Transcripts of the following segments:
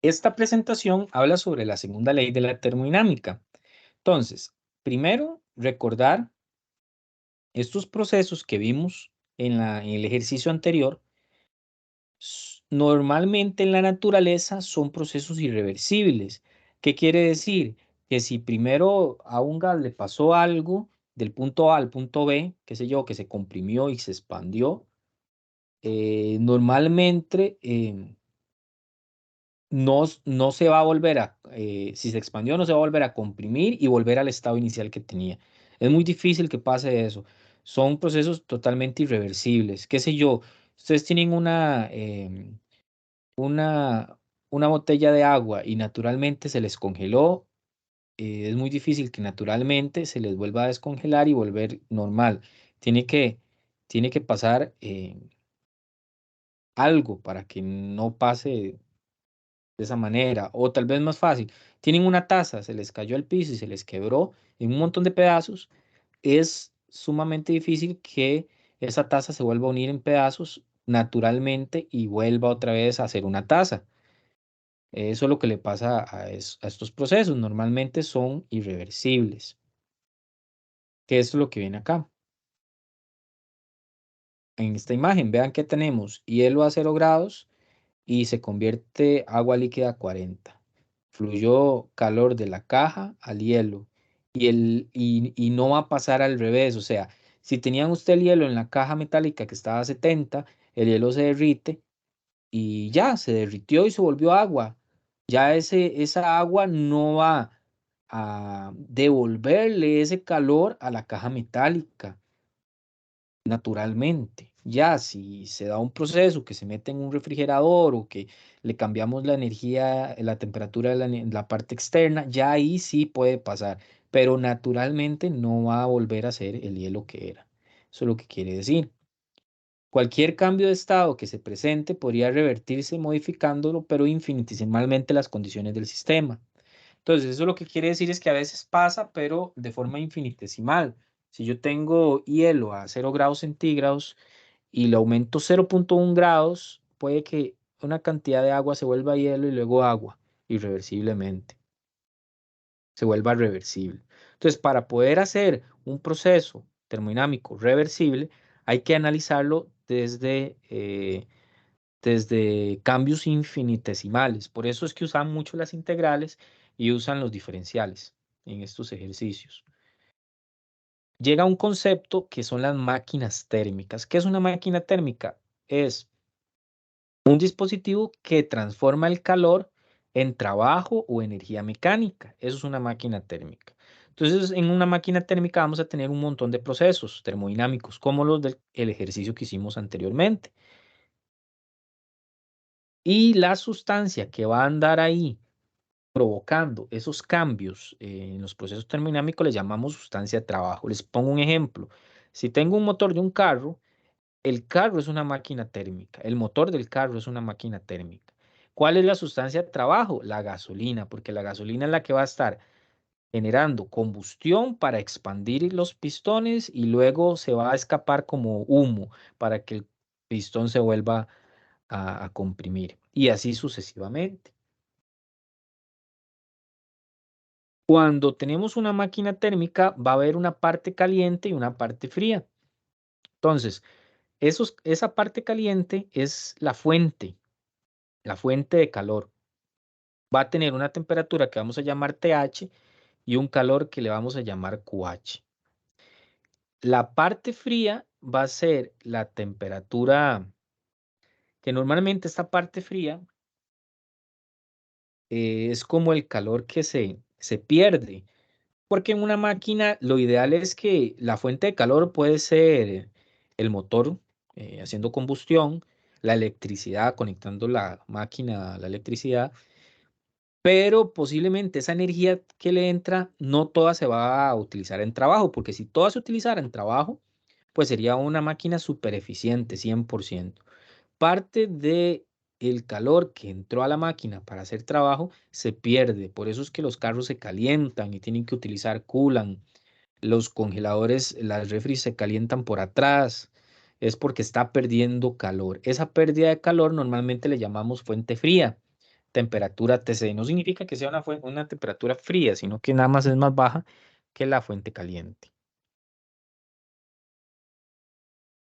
Esta presentación habla sobre la segunda ley de la termodinámica. Entonces, primero, recordar estos procesos que vimos en el ejercicio anterior. Normalmente en la naturaleza son procesos irreversibles. ¿Qué quiere decir? Que si primero a un gas le pasó algo del punto A al punto B, qué sé yo, que se comprimió y se expandió, normalmente no se va a volver si se expandió, no se va a volver a comprimir y volver al estado inicial que tenía. Es muy difícil que pase eso. Son procesos totalmente irreversibles. ¿Qué sé yo? Ustedes tienen una, una botella de agua y naturalmente se les congeló, es muy difícil que naturalmente se les vuelva a descongelar y volver normal. Tiene que, tiene que pasar algo para que no pase de esa manera. O tal vez más fácil, tienen una taza, se les cayó al piso y se les quebró en un montón de pedazos. Es sumamente difícil que esa taza se vuelva a unir en pedazos naturalmente y vuelva otra vez a ser una taza. Eso es lo que le pasa a estos procesos. Normalmente son irreversibles, que esto es lo que viene acá. En esta imagen, vean que tenemos hielo a 0 grados y se convierte agua líquida a 40. Fluyó calor de la caja al hielo y no va a pasar al revés. O sea, si tenían usted el hielo en la caja metálica que estaba a 70, el hielo se derrite y ya se derritió y se volvió agua. Ya esa agua no va a devolverle ese calor a la caja metálica naturalmente. Ya si se da un proceso que se mete en un refrigerador o que le cambiamos la energía, la temperatura de la parte externa, ya ahí sí puede pasar, pero naturalmente no va a volver a ser el hielo que era. Eso es lo que quiere decir. Cualquier cambio de estado que se presente podría revertirse modificándolo, pero infinitesimalmente las condiciones del sistema. Entonces, eso lo que quiere decir es que a veces pasa, pero de forma infinitesimal. Si yo tengo hielo a 0 grados centígrados y le aumento 0,1 grados, puede que una cantidad de agua se vuelva hielo y luego agua, irreversiblemente, se vuelva reversible. Entonces, para poder hacer un proceso termodinámico reversible, hay que analizarlo desde cambios infinitesimales. Por eso es que usan mucho las integrales y usan los diferenciales en estos ejercicios. Llega un concepto que son las máquinas térmicas. ¿Qué es una máquina térmica? Es un dispositivo que transforma el calor en trabajo o energía mecánica. Eso es una máquina térmica. Entonces, en una máquina térmica vamos a tener un montón de procesos termodinámicos, como los del ejercicio que hicimos anteriormente. Y la sustancia que va a andar ahí provocando esos cambios en los procesos termodinámicos le llamamos sustancia de trabajo. Les pongo un ejemplo. Si tengo un motor de un carro, el carro es una máquina térmica, el motor del carro es una máquina térmica. ¿Cuál es la sustancia de trabajo? La gasolina, porque la gasolina es la que va a estar generando combustión para expandir los pistones y luego se va a escapar como humo para que el pistón se vuelva a comprimir y así sucesivamente. Cuando tenemos una máquina térmica, va a haber una parte caliente y una parte fría. Entonces, esa parte caliente es la fuente de calor. Va a tener una temperatura que vamos a llamar TH y un calor que le vamos a llamar QH. La parte fría va a ser la temperatura que normalmente esta parte fría es como el calor que se pierde. Porque en una máquina lo ideal es que la fuente de calor puede ser el motor haciendo combustión, la electricidad, conectando la máquina a la electricidad, pero posiblemente esa energía que le entra no toda se va a utilizar en trabajo, porque si toda se utilizara en trabajo, pues sería una máquina súper eficiente, 100%. Parte de el calor que entró a la máquina para hacer trabajo se pierde. Por eso es que los carros se calientan y tienen que utilizar coolant. Los congeladores, las refris se calientan por atrás. Es porque está perdiendo calor. Esa pérdida de calor normalmente le llamamos fuente fría. temperatura TC. No significa que sea una temperatura fría, sino que nada más es más baja que la fuente caliente.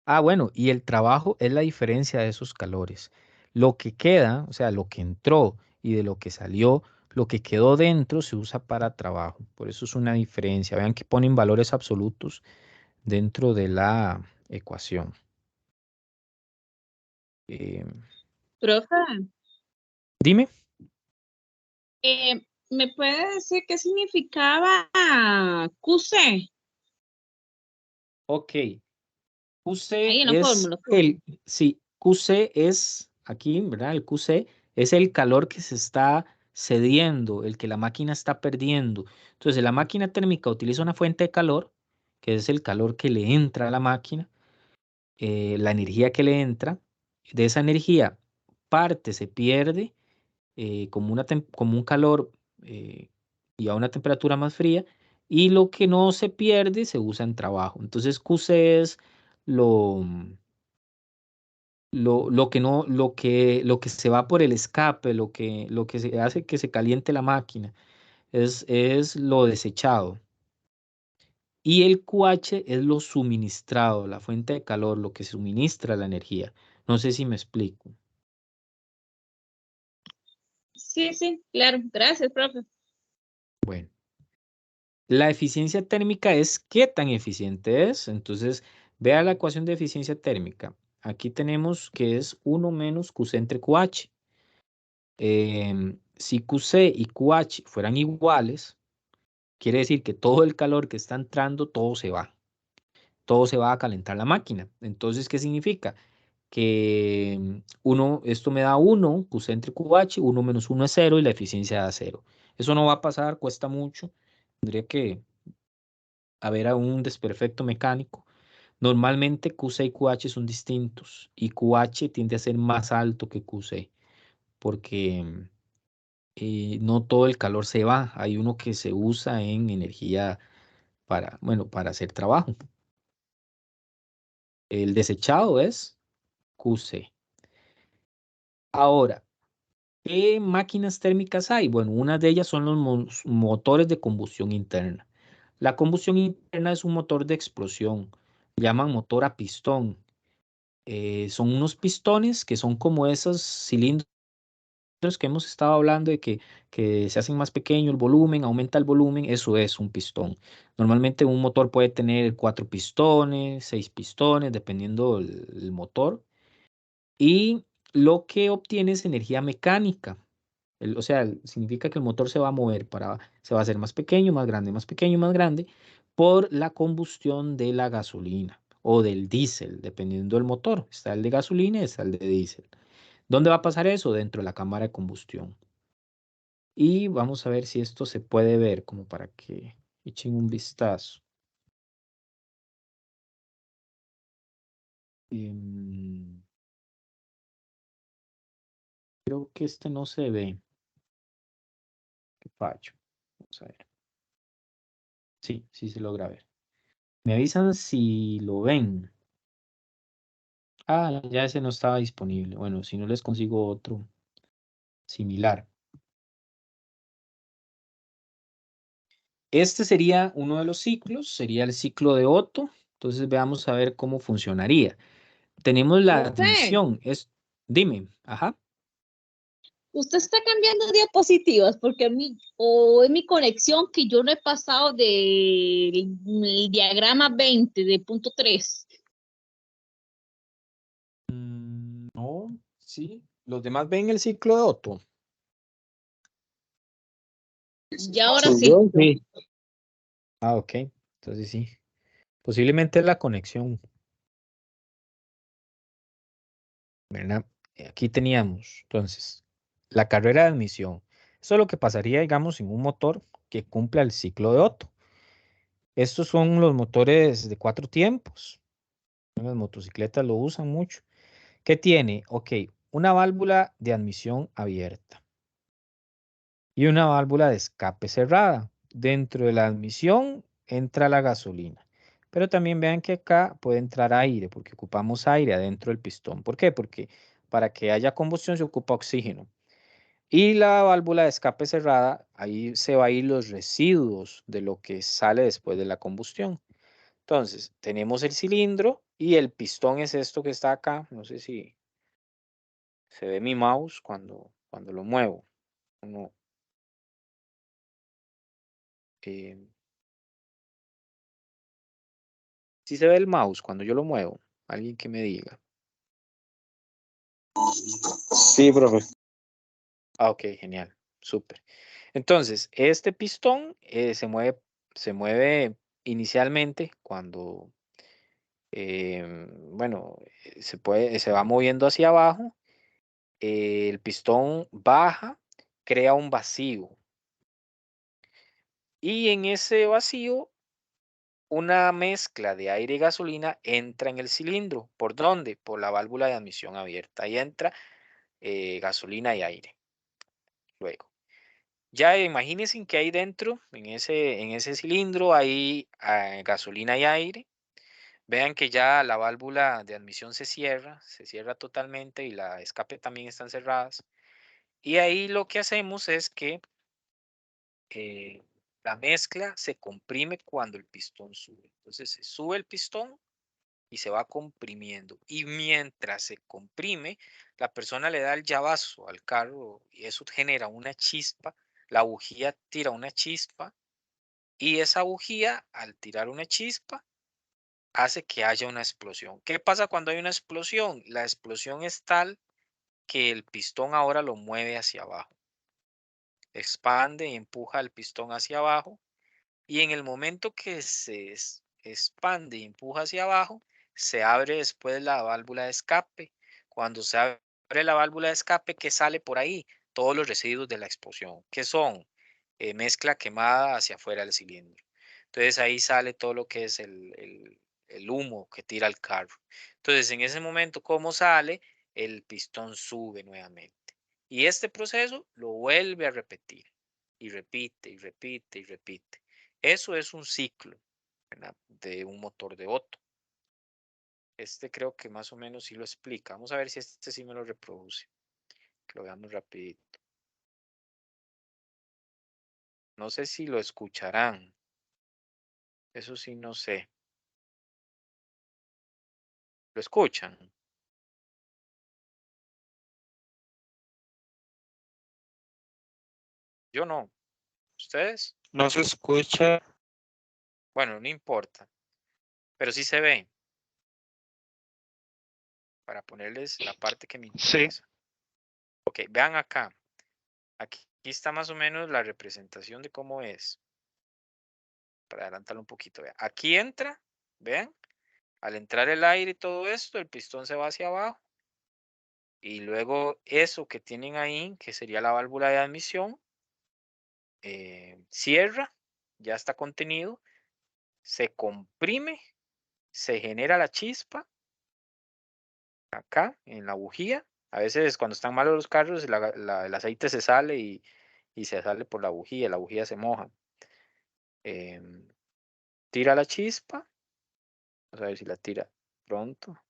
Ah, bueno, y el trabajo es la diferencia de esos calores. Lo que queda, o sea, lo que entró y de lo que salió, lo que quedó dentro se usa para trabajo. Por eso es una diferencia. Vean que ponen valores absolutos dentro de la ecuación. Eh, Profe, dime. ¿me puede decir qué significaba QC? Ok. QC Ahí en la es fórmula, profe. sí, QC es aquí, ¿verdad? El QC es el calor que se está cediendo, el que la máquina está perdiendo. Entonces, la máquina térmica utiliza una fuente de calor, que es el calor que le entra a la máquina, la energía que le entra. De esa energía, parte se pierde como un calor eh, y a una temperatura más fría, y lo que no se pierde se usa en trabajo. Entonces, QC es lo, lo que no, lo que se va por el escape, lo que se hace que se caliente la máquina, es lo desechado. Y el QH es lo suministrado, la fuente de calor, lo que suministra la energía. No sé si me explico. Sí, sí, claro. Gracias, profe. Bueno, la eficiencia térmica es qué tan eficiente es. Entonces, vea la ecuación de eficiencia térmica. Aquí tenemos que es uno menos QC entre QH. Si QC y QH fueran iguales, quiere decir que todo el calor que está entrando, todo se va a calentar la máquina. Entonces, ¿qué significa? Que esto me da 1, QC entre QH, 1 menos 1 es 0 y la eficiencia da 0. Eso no va a pasar, cuesta mucho. Tendría que haber un desperfecto mecánico. Normalmente QC y QH son distintos y QH tiende a ser más alto que QC porque no todo el calor se va. Hay uno que se usa en energía para, bueno, para hacer trabajo. El desechado es QC. Ahora, ¿qué máquinas térmicas hay? Bueno, una de ellas son los motores de combustión interna. La combustión interna es un motor de explosión, llaman motor a pistón. Son unos pistones que son como esos cilindros que hemos estado hablando de que se hacen más pequeño el volumen, aumenta el volumen, eso es un pistón. Normalmente un motor puede tener 4 pistones, 6 pistones, dependiendo el motor. Y lo que obtiene es energía mecánica. O sea, significa que el motor se va a mover se va a hacer más pequeño, más grande, más pequeño, más grande, por la combustión de la gasolina o del diésel, dependiendo del motor. Está el de gasolina y está el de diésel. ¿Dónde va a pasar eso? Dentro de la cámara de combustión. Y vamos a ver si esto se puede ver, como para que echen un vistazo. Em, creo que este no se ve. Qué fallo. Vamos a ver. Sí, sí se logra ver. Me avisan si lo ven. Ah, ya ese no estaba disponible. Bueno, si no les consigo otro similar. Este sería uno de los ciclos, sería el ciclo de Otto. Entonces veamos a ver cómo funcionaría. Tenemos la Profe, admisión. Dime, ajá. usted está cambiando diapositivas porque a mí, o es mi conexión que yo no he pasado del diagrama 20 de punto 3. No, sí. Los demás ven el ciclo de Otto. Y ahora sí. Sí. Ah, ok. Entonces sí. Posiblemente es la conexión, ¿verdad? Aquí teníamos, entonces, la carrera de admisión. Eso es lo que pasaría, digamos, en un motor que cumpla el ciclo de Otto. Estos son los motores de 4 tiempos. Las motocicletas lo usan mucho. ¿Qué tiene? Ok, una válvula de admisión abierta y una válvula de escape cerrada. Dentro de la admisión entra la gasolina. Pero también vean que acá puede entrar aire, porque ocupamos aire adentro del pistón. ¿Por qué? Porque para que haya combustión se ocupa oxígeno. Y la válvula de escape cerrada, ahí se va a ir los residuos de lo que sale después de la combustión. Entonces, tenemos el cilindro y el pistón es esto que está acá. No sé si se ve mi mouse cuando lo muevo. No, eh, si se ve el mouse cuando yo lo muevo. Alguien que me diga. Sí, profe. Ah, ok, genial. Súper. Entonces, este pistón se mueve inicialmente cuando, bueno, se va moviendo hacia abajo. El pistón baja, crea un vacío. Y en ese vacío, una mezcla de aire y gasolina entra en el cilindro. ¿Por dónde? Por la válvula de admisión abierta. Ahí entra gasolina y aire. Luego, ya imagínense que hay dentro, en ese cilindro, hay gasolina y aire. Vean que ya la válvula de admisión se cierra totalmente y la escape también están cerradas. Y ahí lo que hacemos es que eh, la mezcla se comprime cuando el pistón sube. Entonces se sube el pistón y se va comprimiendo. Y mientras se comprime, la persona le da el llavazo al carro y eso genera una chispa. La bujía tira una chispa y esa bujía, al tirar una chispa, hace que haya una explosión. ¿Qué pasa cuando hay una explosión? La explosión es tal que el pistón ahora lo mueve hacia abajo. Expande y empuja el pistón hacia abajo. Y en el momento que se expande y empuja hacia abajo, se abre después la válvula de escape. Cuando se abre la válvula de escape, ¿qué sale por ahí? Todos los residuos de la explosión, que son mezcla quemada hacia afuera del cilindro. Entonces ahí sale todo lo que es el humo que tira el carro. Entonces en ese momento, ¿cómo sale? El pistón sube nuevamente. Y este proceso lo vuelve a repetir. Y repite, y repite, y repite. Eso es un ciclo, ¿verdad? De un motor de Otto. Este creo que más o menos sí lo explica. Vamos a ver si este sí me lo reproduce. Que lo veamos rapidito. No sé si lo escucharán. Eso sí no sé. ¿Lo escuchan? Yo no. ¿Ustedes? No se escucha. Bueno, no importa. Pero sí se ve. Para ponerles la parte que me Sí. interesa. Ok, vean acá. Aquí está más o menos la representación de cómo es. Para adelantarlo un poquito. Vean. Aquí entra. Vean. Al entrar el aire y todo esto, el pistón se va hacia abajo y luego eso que tienen ahí, que sería la válvula de admisión, cierra, ya está contenido, se comprime, se genera la chispa acá en la bujía. A veces cuando están malos los carros, el aceite se sale y se sale por la bujía se moja. Em, Tira la chispa, vamos a ver si la tira pronto.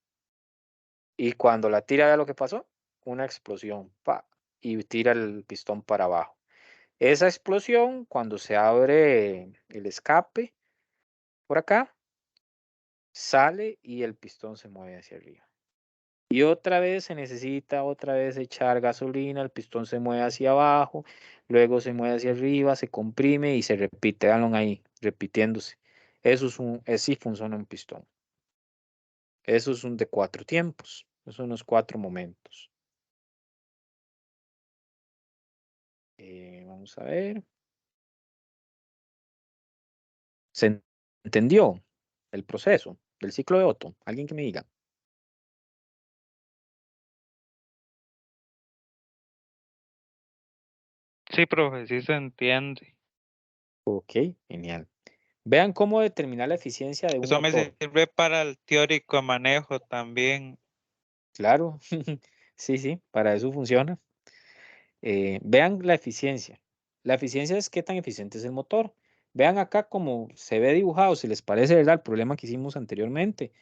Y cuando la tira, ¿vea lo que pasó? Una explosión, ¡pa! Y tira el pistón para abajo. Esa explosión, cuando se abre el escape por acá, sale y el pistón se mueve hacia arriba. Y otra vez se necesita otra vez echar gasolina, el pistón se mueve hacia abajo, luego se mueve hacia arriba, se comprime y se repite. Véanlo ahí, repitiéndose. Eso es así funciona un pistón. Eso es un de 4 tiempos. Esos son los 4 momentos. Vamos a ver. ¿Se entendió el proceso del ciclo de Otto? Alguien que me diga. Sí, profe, sí se entiende. Ok, genial. Vean cómo determinar la eficiencia de un Eso me motor. sirve para el teórico de manejo también. Claro, sí, sí, para eso funciona. Vean la eficiencia. La eficiencia es qué tan eficiente es el motor. Vean acá cómo se ve dibujado, si les parece, ¿verdad? El problema que hicimos anteriormente.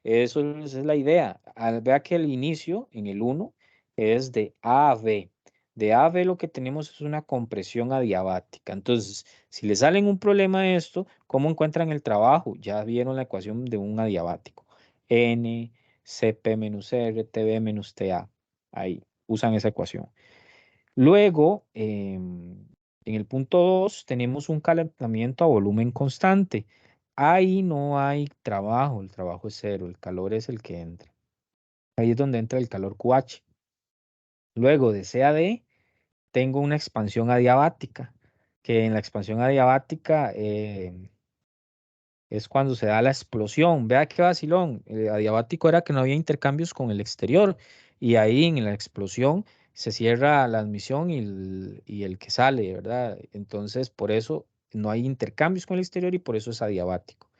Esa es la idea. Vea que el inicio en el 1 es de A a B. De A a B lo que tenemos es una compresión adiabática. Entonces, si le salen un problema de esto, ¿cómo encuentran el trabajo? Ya vieron la ecuación de un adiabático. N, Cp menos R, Tb menos Ta. Ahí, usan esa ecuación. Luego, en el punto 2 tenemos un calentamiento a volumen constante. Ahí no hay trabajo, el trabajo es cero, el calor es el que entra. Ahí es donde entra el calor QH. Luego de C a D tengo una expansión adiabática, que en la expansión adiabática es cuando se da la explosión. Vea qué vacilón. El adiabático era que no había intercambios con el exterior y ahí en la explosión se cierra la admisión y el que sale, ¿verdad? Entonces, por eso no hay intercambios con el exterior y por eso es adiabático.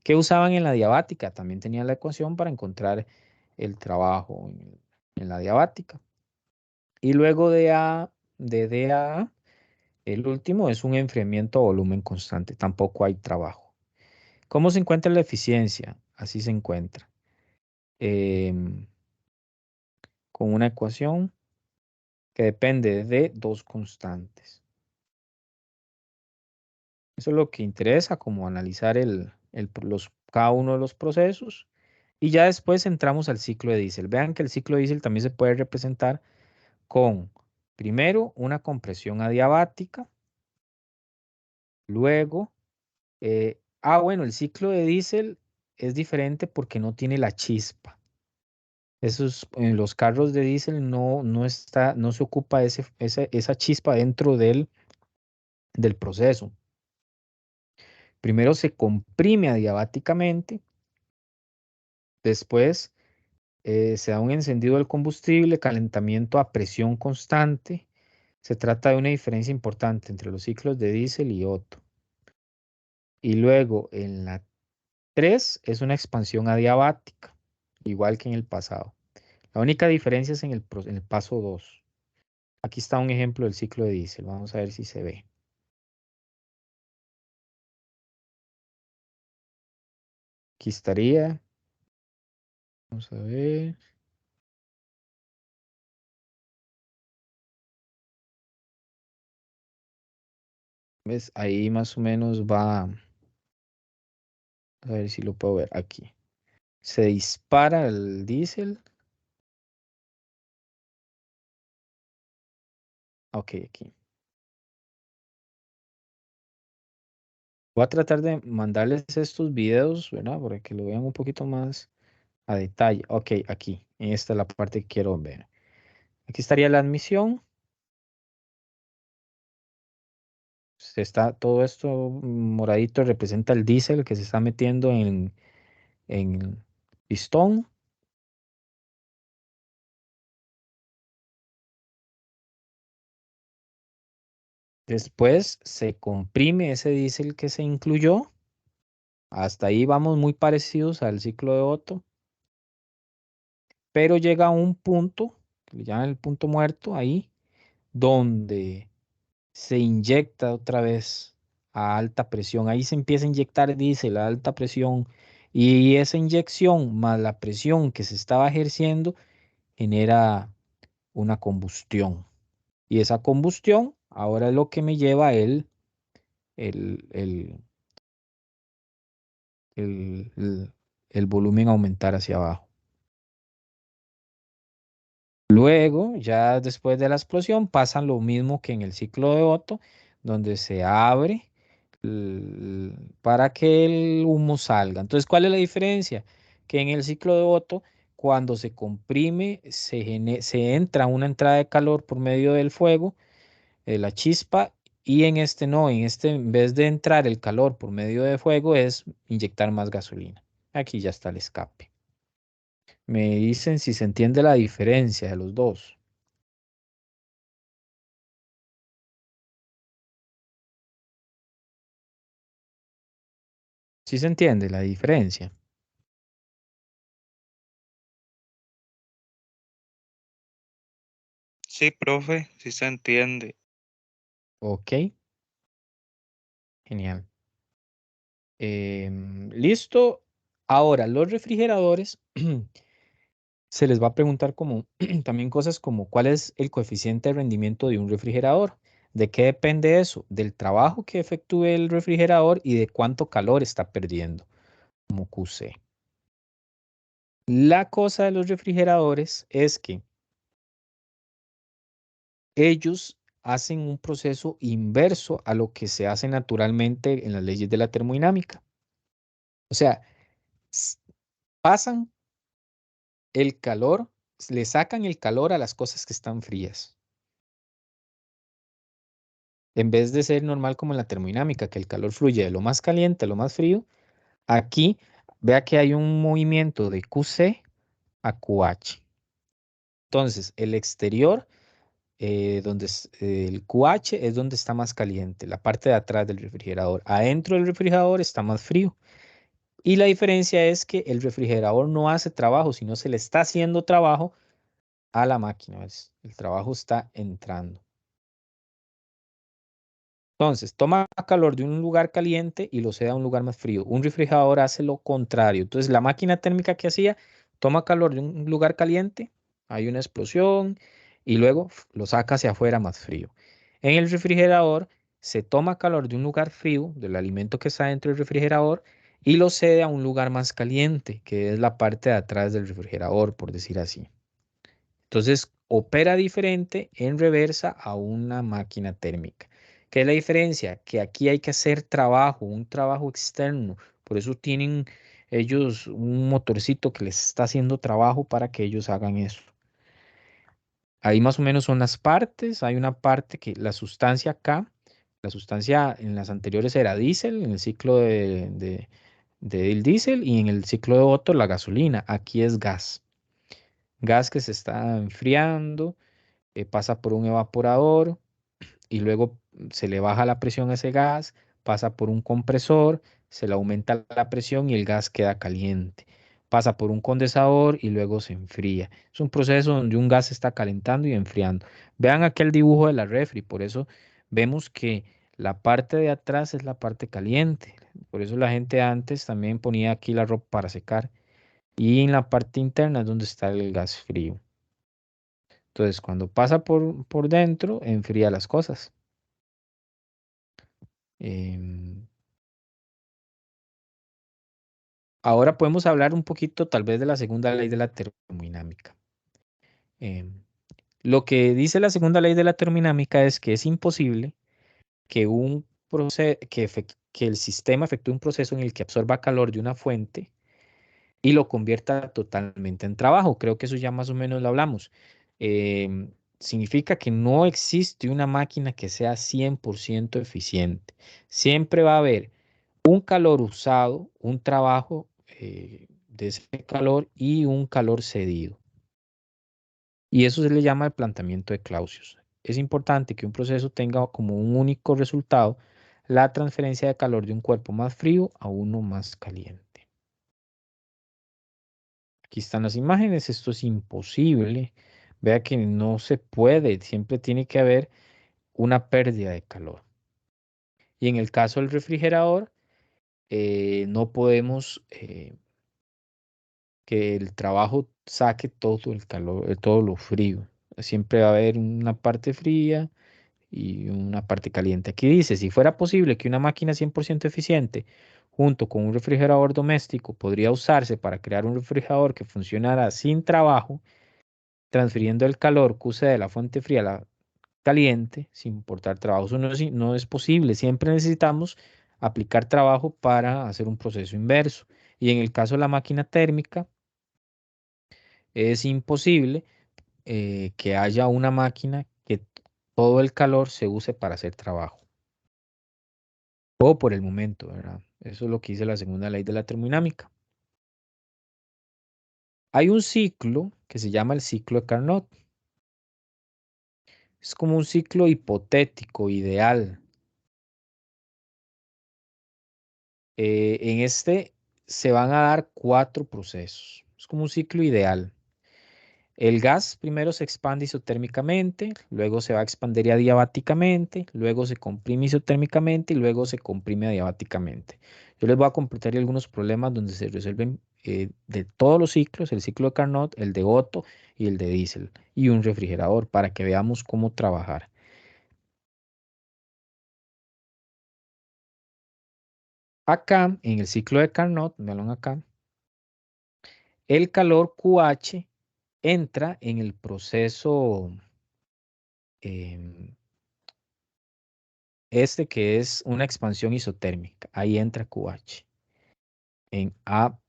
¿Qué usaban en la diabática? También tenían la ecuación para encontrar el trabajo en la diabática. Y luego de D a A, el último es un enfriamiento a volumen constante. Tampoco hay trabajo. ¿Cómo se encuentra la eficiencia? Así se encuentra. em, con una ecuación que depende de dos constantes. Eso es lo que interesa, como analizar cada uno de los procesos. Y ya después entramos al ciclo de Diésel. Vean que el ciclo de Diésel también se puede representar con, primero, una compresión adiabática. Luego, bueno, el ciclo de Diésel es diferente porque no tiene la chispa. En los carros de diésel no se ocupa esa chispa dentro del proceso. Primero se comprime adiabáticamente, después se da un encendido del combustible, calentamiento a presión constante. Se trata de una diferencia importante entre los ciclos de diésel y Otto. Y luego en la 3 es una expansión adiabática, igual que en el pasado. La única diferencia es en el paso 2. Aquí está un ejemplo del ciclo de diésel. Vamos a ver si se ve. Aquí estaría. Vamos a ver. ¿Ves? Ahí más o menos va. A ver si lo puedo ver aquí. Se dispara el diésel. Ok, aquí. Voy a tratar de mandarles estos videos, ¿verdad? Para que lo vean un poquito más a detalle. Ok, aquí. Esta es la parte que quiero ver. Aquí estaría la admisión. Todo esto moradito representa el diésel que se está metiendo en el pistón. Después se comprime ese diésel que se incluyó. Hasta ahí vamos muy parecidos al ciclo de Otto. Pero llega a un punto, que le llaman el punto muerto, ahí, donde se inyecta otra vez a alta presión. Ahí se empieza a inyectar diésel a alta presión y esa inyección más la presión que se estaba ejerciendo genera una combustión. Y esa combustión ahora es lo que me lleva el, el, el volumen a aumentar hacia abajo. Luego, ya después de la explosión, pasa lo mismo que en el ciclo de Otto, donde se abre para que el humo salga. Entonces, ¿cuál es la diferencia? Que en el ciclo de Otto, cuando se comprime, se entra una entrada de calor por medio del fuego, de la chispa, y en este no, en este en vez de entrar el calor por medio de fuego, es inyectar más gasolina. Aquí ya está el escape. Me dicen si se entiende la diferencia de los dos. ¿Sí se entiende la diferencia? Sí, profe, sí se entiende. Ok, genial. Listo. Ahora, los refrigeradores se les va a preguntar como también cosas como cuál es el coeficiente de rendimiento de un refrigerador. ¿De qué depende eso? Del trabajo que efectúe el refrigerador y de cuánto calor está perdiendo, como QC. La cosa de los refrigeradores es que ellos hacen un proceso inverso a lo que se hace naturalmente en las leyes de la termodinámica. O sea, s- pasan el calor, le sacan el calor a las cosas que están frías. En vez de ser normal como en la termodinámica, que el calor fluye de lo más caliente a lo más frío, aquí vea que hay un movimiento de QC a QH. Entonces, el exterior, el QH es donde está más caliente, la parte de atrás del refrigerador. Adentro del refrigerador está más frío. Y la diferencia es que el refrigerador no hace trabajo, sino se le está haciendo trabajo a la máquina. ¿Ves? El trabajo está entrando. Entonces, toma calor de un lugar caliente y lo cede a un lugar más frío. Un refrigerador hace lo contrario. Entonces, la máquina térmica que hacía, toma calor de un lugar caliente, hay una explosión y luego lo saca hacia afuera más frío. En el refrigerador, se toma calor de un lugar frío, del alimento que está dentro del refrigerador, y lo cede a un lugar más caliente, que es la parte de atrás del refrigerador, por decir así. Entonces, opera diferente en reversa a una máquina térmica. ¿Qué es la diferencia? Que aquí hay que hacer trabajo, un trabajo externo. Por eso tienen ellos un motorcito que les está haciendo trabajo para que ellos hagan eso. Ahí más o menos son las partes. Hay una parte que la sustancia acá, la sustancia en las anteriores era diésel, en el ciclo del diésel y en el ciclo de Otto la gasolina. Aquí es gas. Gas que se está enfriando, pasa por un evaporador y luego se le baja la presión a ese gas, pasa por un compresor, se le aumenta la presión y el gas queda caliente. Pasa por un condensador y luego se enfría. Es un proceso donde un gas se está calentando y enfriando. Vean aquel dibujo de la refri, por eso vemos que la parte de atrás es la parte caliente. Por eso la gente antes también ponía aquí la ropa para secar. Y en la parte interna es donde está el gas frío. Entonces, cuando pasa por dentro, enfría las cosas. Em, Ahora podemos hablar un poquito tal vez de la segunda ley de la termodinámica. Em, lo que dice la segunda ley de la termodinámica es que es imposible que que el sistema efectúe un proceso en el que absorba calor de una fuente y lo convierta totalmente en trabajo. Creo que eso ya más o menos lo hablamos. Significa que no existe una máquina que sea 100% eficiente. Siempre va a haber un calor usado, un trabajo de ese calor y un calor cedido. Y eso se le llama el planteamiento de Clausius. Es importante que un proceso tenga como un único resultado la transferencia de calor de un cuerpo más frío a uno más caliente. Aquí están las imágenes, esto es imposible. Vea que no se puede, siempre tiene que haber una pérdida de calor. Y en el caso del refrigerador, no podemos que el trabajo saque todo el calor, todo lo frío. Siempre va a haber una parte fría y una parte caliente. Aquí dice, si fuera posible que una máquina 100% eficiente junto con un refrigerador doméstico podría usarse para crear un refrigerador que funcionara sin trabajo, transfiriendo el calor QC de la fuente fría a la caliente sin importar trabajo. Eso no es posible. Siempre necesitamos aplicar trabajo para hacer un proceso inverso. Y en el caso de la máquina térmica, es imposible que haya una máquina que todo el calor se use para hacer trabajo. O por el momento, ¿verdad? Eso es lo que dice la segunda ley de la termodinámica. Hay un ciclo que se llama el ciclo de Carnot. Es como un ciclo hipotético, ideal. En este se van a dar 4 procesos. Es como un ciclo ideal. El gas primero se expande isotérmicamente, luego se va a expandir adiabáticamente, luego se comprime isotérmicamente y luego se comprime adiabáticamente. Yo les voy a computar algunos problemas donde se resuelven de todos los ciclos, el ciclo de Carnot, el de Otto y el de Diesel, y un refrigerador para que veamos cómo trabajar. Acá, en el ciclo de Carnot, vean acá, el calor QH entra en el proceso este que es una expansión isotérmica. Ahí entra QH en A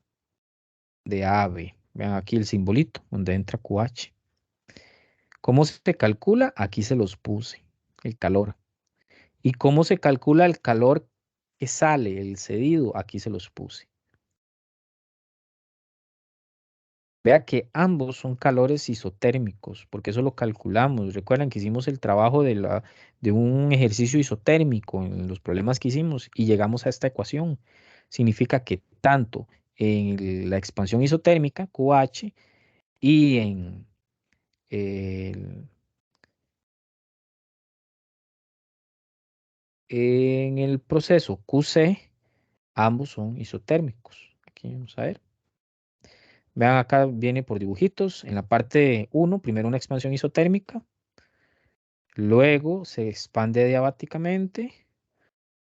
de AB. Vean aquí el simbolito donde entra QH. ¿Cómo se calcula? Aquí se los puse, el calor. ¿Y cómo se calcula el calor que sale, el cedido? Aquí se los puse. Vea que ambos son calores isotérmicos, porque eso lo calculamos. Recuerdan que hicimos el trabajo de un ejercicio isotérmico en los problemas que hicimos y llegamos a esta ecuación. Significa que tanto en la expansión isotérmica, QH, y el, en el proceso QC, ambos son isotérmicos. Aquí vamos a ver. Vean acá viene por dibujitos. En la parte 1, primero una expansión isotérmica. Luego se expande adiabáticamente.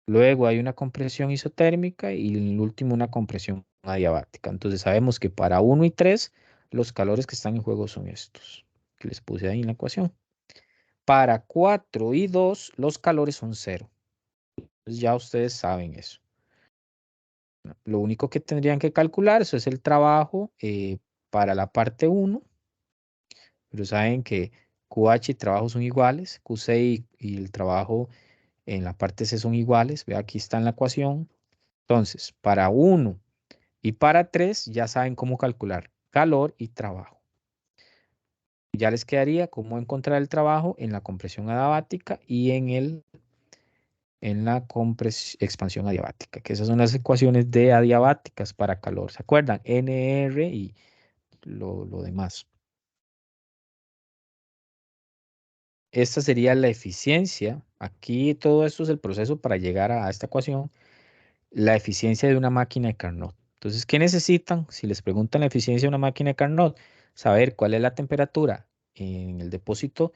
Luego hay una compresión isotérmica y en el último una compresión adiabática. Entonces sabemos que para 1 y 3 los calores que están en juego son estos, que les puse ahí en la ecuación. Para 4 y 2 los calores son 0. Entonces ya ustedes saben eso. Lo único que tendrían que calcular eso es el trabajo para la parte 1, pero saben que QH y trabajo son iguales, QC y el trabajo en la parte C son iguales. Ve, aquí está en la ecuación. Entonces, para 1 y para 3 ya saben cómo calcular calor y trabajo. Ya les quedaría cómo encontrar el trabajo en la compresión adiabática y en la expansión adiabática, que esas son las ecuaciones de adiabáticas para calor. ¿Se acuerdan? NR y lo demás. Esta sería la eficiencia. Aquí todo esto es el proceso para llegar a esta ecuación. La eficiencia de una máquina de Carnot. Entonces, ¿qué necesitan? Si les preguntan la eficiencia de una máquina de Carnot, saber cuál es la temperatura en el depósito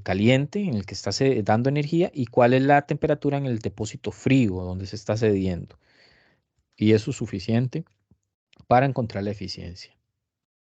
caliente en el que está dando energía y cuál es la temperatura en el depósito frío donde se está cediendo. Y eso es suficiente para encontrar la eficiencia.